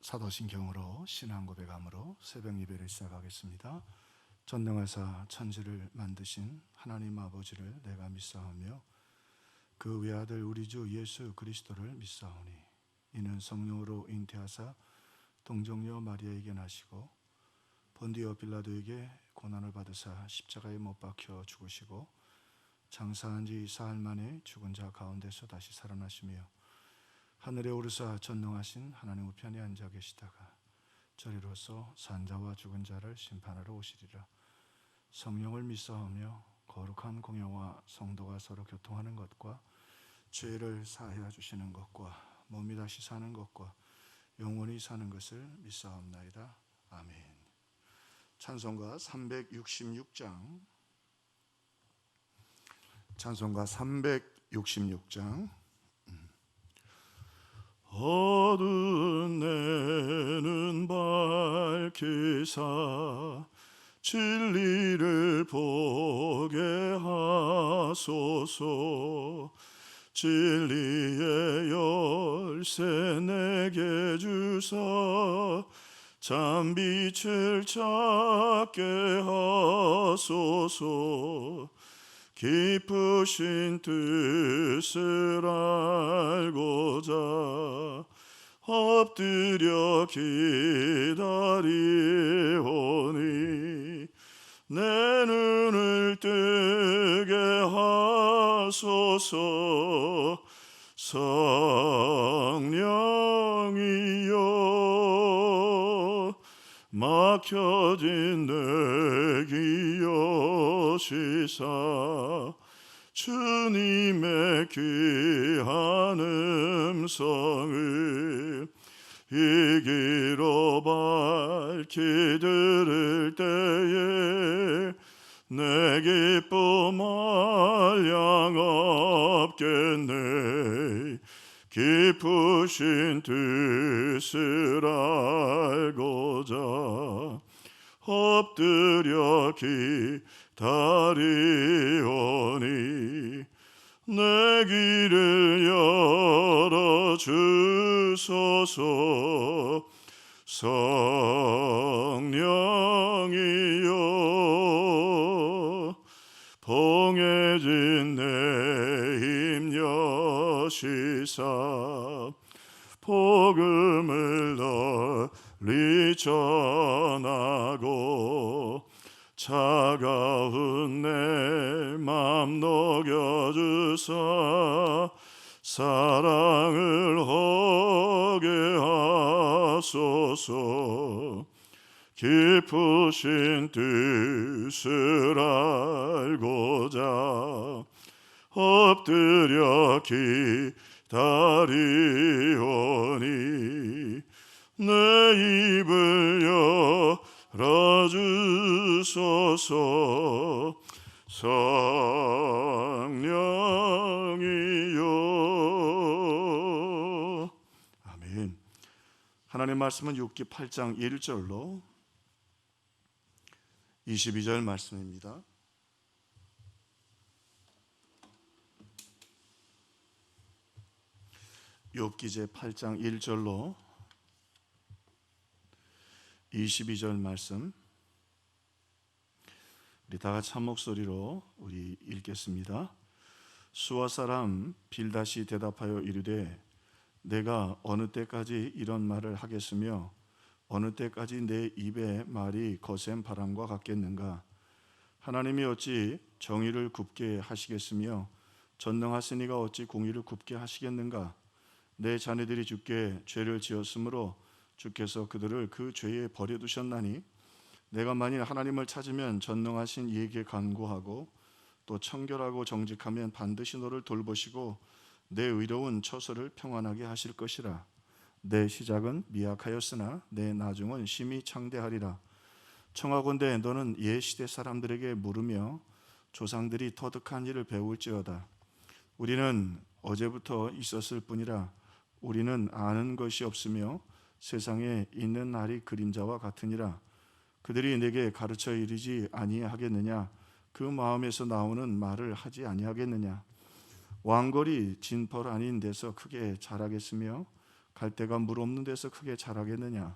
사도신경으로 신앙 고백함으로 새벽 예배를 시작하겠습니다. 전능하사 천지를 만드신 하나님 아버지를 내가 믿사오며 그 외아들 우리 주 예수 그리스도를 믿사오니 이는 성령으로 잉태하사 동정녀 마리아에게 나시고 본디오 빌라도에게 고난을 받으사 십자가에 못 박혀 죽으시고 장사한 지 사흘 만에 죽은 자 가운데서 다시 살아나시며 하늘에 오르사 전능하신 하나님 우편에 앉아 계시다가 저리로서 산자와 죽은 자를 심판하러 오시리라. 성령을 믿사오며 거룩한 공예와 성도가 서로 교통하는 것과 죄를 사하여 주시는 것과 몸이 다시 사는 것과 영원히 사는 것을 믿사옵나이다. 아멘. 찬송가 366장 어두운 내는 밝히사 진리를 보게 하소서. 진리의 열쇠 내게 주사 참빛을 찾게 하소서. 깊으신 뜻을 알고자 엎드려 기다리오니 내 눈을 뜨게 하소서. 성령이여 막혀진 내 귀 여시사 주님의 귀한 음성을 이 귀로 밝히 들을 때에 내 기쁨 한량 없겠네. 깊으신 뜻을 알고자 엎드려 기다리오니 내 귀를 열어주소서. 성령이여 봉해진 내 힘 여시사 복음을 널리 전하고 차가운 내 맘 녹여주사 사랑을 하게 하소서. 깊으신 뜻을 알고자 엎드려 기다리오니 내 입을 열어주소서. 성령이여. 아멘. 하나님 말씀은 욥기 8장 1절로 22절 말씀입니다. 욥기 제 8장 1절로 22절 말씀 우리 다 같이 한 목소리로 우리 읽겠습니다. 수아 사람 빌닷이 대답하여 이르되 내가 어느 때까지 이런 말을 하겠으며 어느 때까지 내 입의 말이 거센 바람과 같겠는가. 하나님이 어찌 정의를 굽게 하시겠으며 전능하시니가 어찌 공의를 굽게 하시겠는가. 내 자녀들이 주께 죄를 지었으므로 주께서 그들을 그 죄에 버려두셨나니 내가 만일 하나님을 찾으면 전능하신 이에게 간구하고 또 청결하고 정직하면 반드시 너를 돌보시고 내 의로운 처소를 평안하게 하실 것이라. 내 시작은 미약하였으나 내 나중은 심히 창대하리라. 청하건대 너는 옛 시대 사람들에게 물으며 조상들이 터득한 일을 배울지어다. 우리는 어제부터 있었을 뿐이라. 우리는 아는 것이 없으며 세상에 있는 날이 그림자와 같으니라. 그들이 내게 가르쳐 이르지 아니하겠느냐. 그 마음에서 나오는 말을 하지 아니하겠느냐. 왕걸이 진펄 아닌 데서 크게 자라겠으며 갈대가 물 없는 데서 크게 자라겠느냐.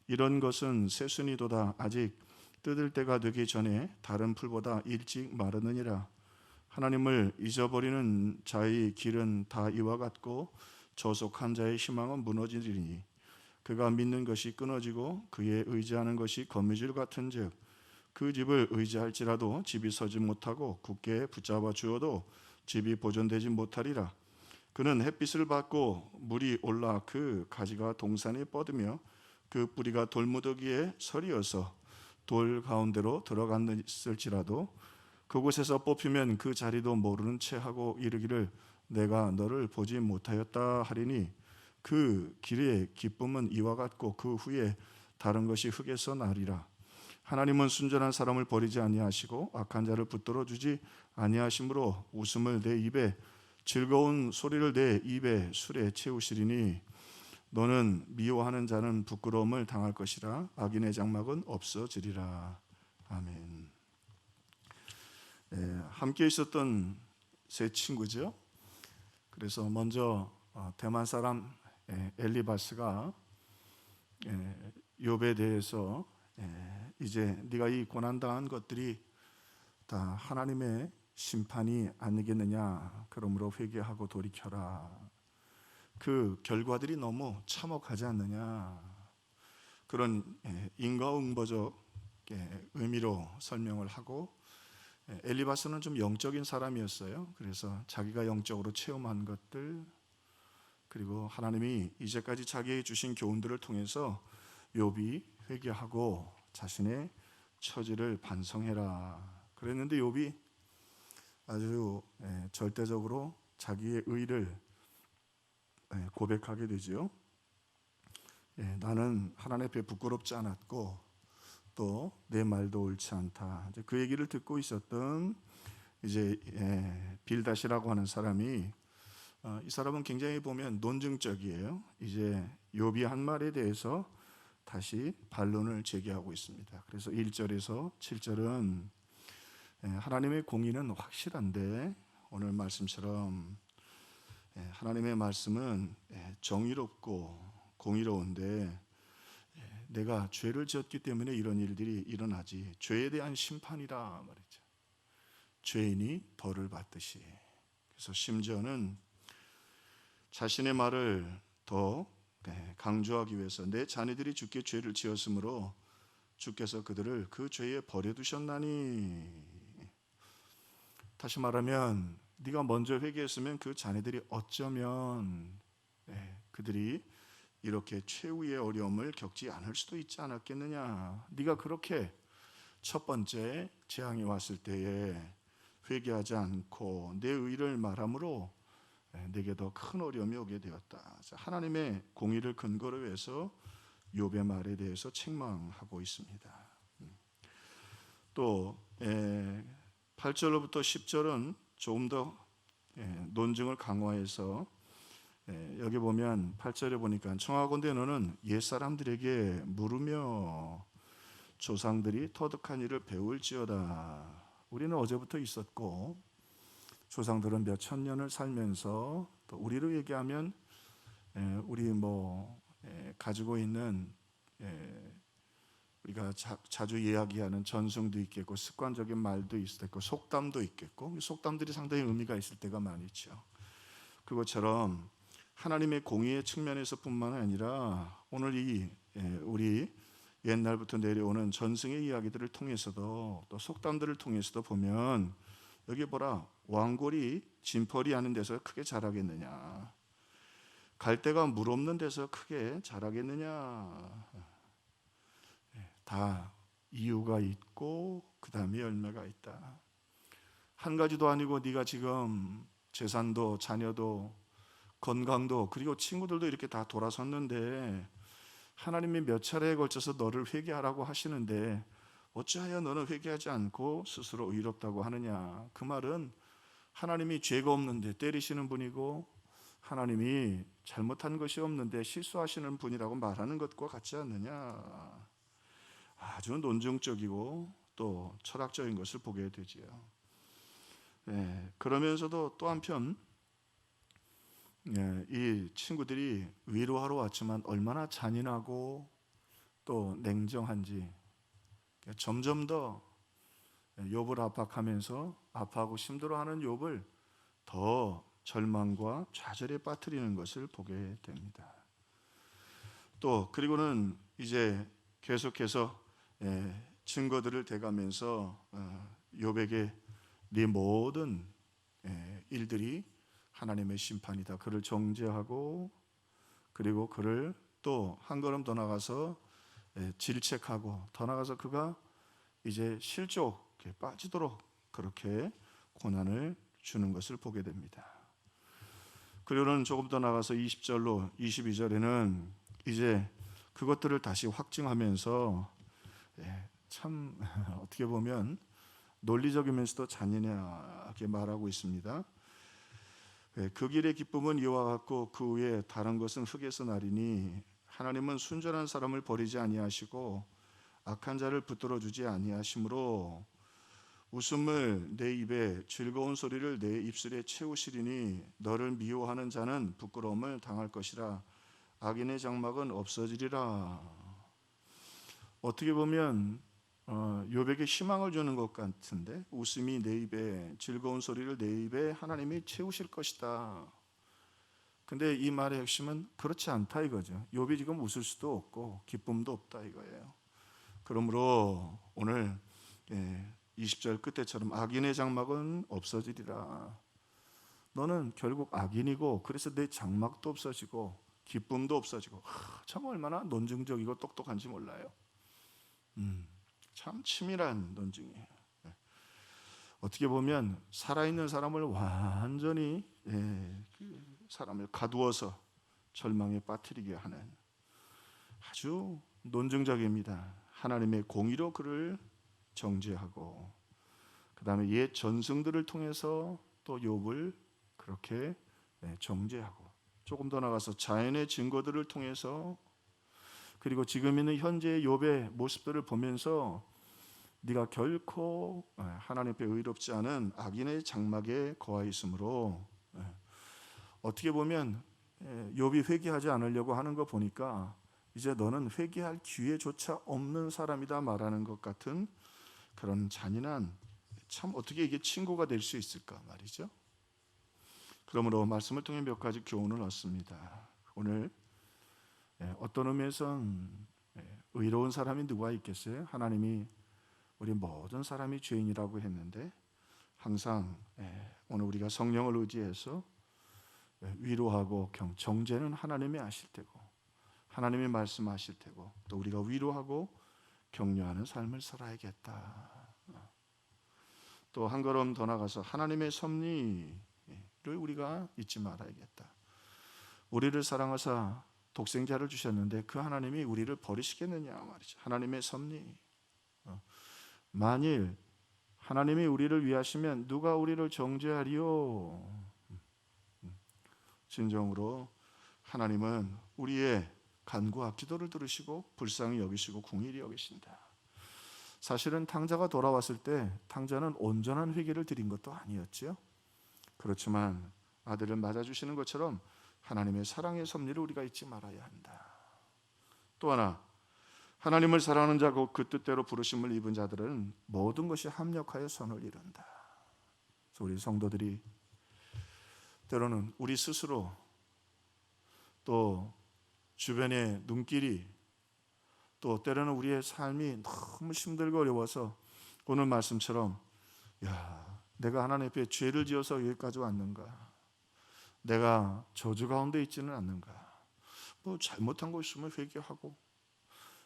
이런 것은 새순이도다 아직 뜯을 때가 되기 전에 다른 풀보다 일찍 마르느니라. 하나님을 잊어버리는 자의 길은 다 이와 같고 저속한 자의 희망은 무너지리니 그가 믿는 것이 끊어지고 그의 의지하는 것이 거미줄 같은즉 그 집을 의지할지라도 집이 서지 못하고 굳게 붙잡아 주어도 집이 보존되지 못하리라. 그는 햇빛을 받고 물이 올라 그 가지가 동산에 뻗으며 그 뿌리가 돌무더기에 서리어서 돌 가운데로 들어갔을지라도 그곳에서 뽑히면 그 자리도 모르는 채 하고 이르기를 내가 너를 보지 못하였다 하리니 그 길의 기쁨은 이와 같고 그 후에 다른 것이 흙에서 나리라. 하나님은 순전한 사람을 버리지 아니하시고 악한 자를 붙들어 주지 아니하심으로 웃음을 내 입에 즐거운 소리를 내 입에 술에 채우시리니 너는 미워하는 자는 부끄러움을 당할 것이라 악인의 장막은 없어지리라. 아멘. 함께 있었던 세 친구죠. 그래서 먼저 대만 사람 엘리바스가 욥에 대해서 이제 네가 이 고난당한 것들이 다 하나님의 심판이 아니겠느냐, 그러므로 회개하고 돌이켜라. 그 결과들이 너무 참혹하지 않느냐, 그런 인과응보적 의미로 설명을 하고, 엘리바스는 좀 영적인 사람이었어요. 그래서 자기가 영적으로 체험한 것들, 그리고 하나님이 이제까지 자기에게 주신 교훈들을 통해서 욥이 회개하고 자신의 처지를 반성해라 그랬는데, 욥이 아주 절대적으로 자기의 의를 고백하게 되지요. 나는 하나님 앞에 부끄럽지 않았고 또 내 말도 옳지 않다. 그 얘기를 듣고 있었던 이제 빌닷이라고 하는 사람이, 이 사람은 굉장히 보면 논증적이에요. 이제 욥이 한 말에 대해서 다시 반론을 제기하고 있습니다. 그래서 1절에서 7절은 하나님의 공의는 확실한데, 오늘 말씀처럼 하나님의 말씀은 정의롭고 공의로운데 내가 죄를 지었기 때문에 이런 일들이 일어나지, 죄에 대한 심판이라 말이죠. 죄인이 벌을 받듯이. 그래서 심지어는 자신의 말을 더 강조하기 위해서 내 자녀들이 주께 죄를 지었으므로 주께서 그들을 그 죄에 버려두셨나니, 다시 말하면 네가 먼저 회개했으면 그 자녀들이 어쩌면 그들이 이렇게 최후의 어려움을 겪지 않을 수도 있지 않았겠느냐. 네가 그렇게 첫 번째 재앙이 왔을 때에 회개하지 않고 내 의를 말함으로 내게 더 큰 어려움이 오게 되었다. 하나님의 공의를 근거로 해서 욥의 말에 대해서 책망하고 있습니다. 또 8절로부터 10절은 조금 더 논증을 강화해서, 여기 보면 8절에 보니까 청하건대 너는 옛사람들에게 물으며 조상들이 터득한 일을 배울지어다. 우리는 어제부터 있었고 조상들은 몇 천 년을 살면서, 또 우리로 얘기하면 우리 가지고 있는 우리가 자주 이야기하는 전승도 있겠고 습관적인 말도 있겠고 속담도 있겠고, 속담들이 상당히 의미가 있을 때가 많죠. 그것처럼 하나님의 공의의 측면에서뿐만 아니라 오늘 우리 옛날부터 내려오는 전승의 이야기들을 통해서도, 또 속담들을 통해서도 보면, 여기 보라, 왕골이 진펄이 하는 데서 크게 자라겠느냐, 갈대가 물 없는 데서 크게 자라겠느냐. 다 이유가 있고 그 다음에 열매가 있다. 한 가지도 아니고 네가 지금 재산도 자녀도 건강도 그리고 친구들도 이렇게 다 돌아섰는데 하나님이 몇 차례에 걸쳐서 너를 회개하라고 하시는데 어찌하여 너는 회개하지 않고 스스로 의롭다고 하느냐. 그 말은 하나님이 죄가 없는데 때리시는 분이고 하나님이 잘못한 것이 없는데 실수하시는 분이라고 말하는 것과 같지 않느냐. 아주 논증적이고 또 철학적인 것을 보게 되지요. 그러면서도 또 한편 이 친구들이 위로하러 왔지만 얼마나 잔인하고 또 냉정한지 점점 더 욥을 압박하면서 아파하고 힘들어하는 욥을 더 절망과 좌절에 빠뜨리는 것을 보게 됩니다. 또 그리고는 이제 계속해서 증거들을 대가면서 욥에게 네 모든 일들이 하나님의 심판이다. 그를 정죄하고 그리고 그를 또 한 걸음 더 나가서 질책하고 더 나가서 그가 이제 실족에 빠지도록 그렇게 고난을 주는 것을 보게 됩니다. 그리고는 조금 더 나가서 20절로 22절에는 이제 그것들을 다시 확증하면서 참 어떻게 보면 논리적이면서도 잔인하게 말하고 있습니다. 그 길의 기쁨은 이와 같고 그 후에 다른 것은 흙에서 나리니 하나님은 순전한 사람을 버리지 아니하시고 악한 자를 붙들어 주지 아니하시므로 웃음을 내 입에 즐거운 소리를 내 입술에 채우시리니 너를 미워하는 자는 부끄러움을 당할 것이라 악인의 장막은 없어지리라. 어떻게 보면 욥에게 희망을 주는 것 같은데 웃음이 내 입에 즐거운 소리를 내 입에 하나님이 채우실 것이다. 근데 이 말의 핵심은 그렇지 않다 이거죠. 욥이 지금 웃을 수도 없고 기쁨도 없다 이거예요. 그러므로 오늘 20절 끝에처럼 악인의 장막은 없어지리라. 너는 결국 악인이고 그래서 내 장막도 없어지고 기쁨도 없어지고 참 얼마나 논증적이고 똑똑한지 몰라요. 참 치밀한 논증이에요. 어떻게 보면 살아있는 사람을 완전히 그 사람을 가두어서 절망에 빠뜨리게 하는 아주 논증적입니다. 하나님의 공의로 그를 정죄하고 그 다음에 옛 전승들을 통해서 또 욥을 그렇게 정죄하고 조금 더 나가서 자연의 증거들을 통해서 그리고 지금 있는 현재의 욥의 모습들을 보면서 네가 결코 하나님 앞에 의롭지 않은 악인의 장막에 거하여 있으므로 어떻게 보면 욥이 회개하지 않으려고 하는 거 보니까 이제 너는 회개할 기회조차 없는 사람이다 말하는 것 같은 그런 잔인한 참 어떻게 이게 친구가 될 수 있을까 말이죠. 그러므로 말씀을 통해 몇 가지 교훈을 얻습니다. 오늘 어떤 의미에선 의로운 사람이 누가 있겠어요? 하나님이 우리 모든 사람이 죄인이라고 했는데 항상 오늘 우리가 성령을 의지해서 위로하고 정죄는 하나님이 아실 테고 하나님이 말씀하실 테고 또 우리가 위로하고 격려하는 삶을 살아야겠다. 또 한 걸음 더 나가서 하나님의 섭리를 우리가 잊지 말아야겠다. 우리를 사랑하사 독생자를 주셨는데 그 하나님이 우리를 버리시겠느냐 말이죠. 하나님의 섭리. 만일 하나님이 우리를 위하시면 누가 우리를 정죄하리요? 진정으로 하나님은 우리의 간구와 기도를 들으시고 불쌍히 여기시고 궁일이 여기신다. 사실은 탕자가 돌아왔을 때 탕자는 온전한 회개를 드린 것도 아니었죠. 그렇지만 아들을 맞아주시는 것처럼 하나님의 사랑의 섭리를 우리가 잊지 말아야 한다. 또 하나 하나님을 사랑하는 자고 그 뜻대로 부르심을 입은 자들은 모든 것이 합력하여 선을 이룬다. 그래서 우리 성도들이 때로는 우리 스스로 또 주변의 눈길이 또 때로는 우리의 삶이 너무 힘들고 어려워서 오늘 말씀처럼 내가 하나님 앞에 죄를 지어서 여기까지 왔는가? 내가 저주 가운데 있지는 않는가? 뭐 잘못한 거 있으면 회개하고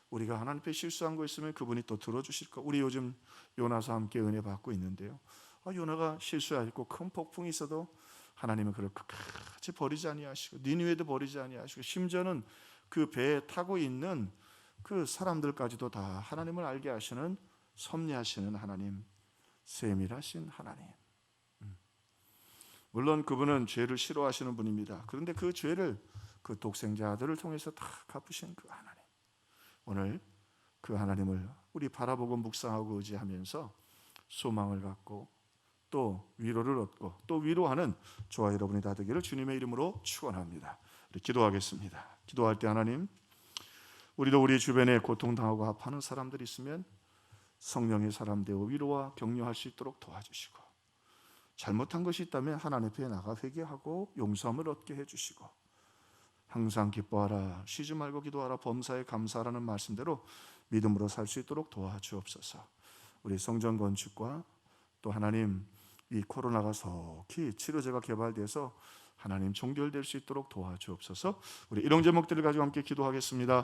우리가 하나님 앞에 실수한 거 있으면 그분이 또 들어주실 거. 우리 요즘 요나서 함께 은혜 받고 있는데요. 요나가 실수하고 큰 폭풍이 있어도 하나님은 그를 끝까지 버리지 아니하시고 니느웨도 버리지 아니하시고 심지어는 그 배에 타고 있는 그 사람들까지도 다 하나님을 알게 하시는 섭리하시는 하나님, 세밀하신 하나님. 물론 그분은 죄를 싫어하시는 분입니다. 그런데 그 죄를 그 독생자 아들을 통해서 다 갚으신 그 하나님. 오늘 그 하나님을 우리 바라보고 묵상하고 의지하면서 소망을 갖고 또 위로를 얻고 또 위로하는 저와 여러분이 다 되기를 주님의 이름으로 축원합니다. 우리 기도하겠습니다. 기도할 때 하나님, 우리도 우리 주변에 고통당하고 아파하는 사람들이 있으면 성령의 사람 되어 위로와 격려할 수 있도록 도와주시고, 잘못한 것이 있다면 하나님 앞에 나가 회개하고 용서함을 얻게 해주시고, 항상 기뻐하라, 쉬지 말고 기도하라, 범사에 감사하라는 말씀대로 믿음으로 살 수 있도록 도와주옵소서. 우리 성전 건축과 또 하나님 이 코로나가 속히 치료제가 개발돼서 하나님 종결될 수 있도록 도와주옵소서. 우리 이런 제목들을 가지고 함께 기도하겠습니다.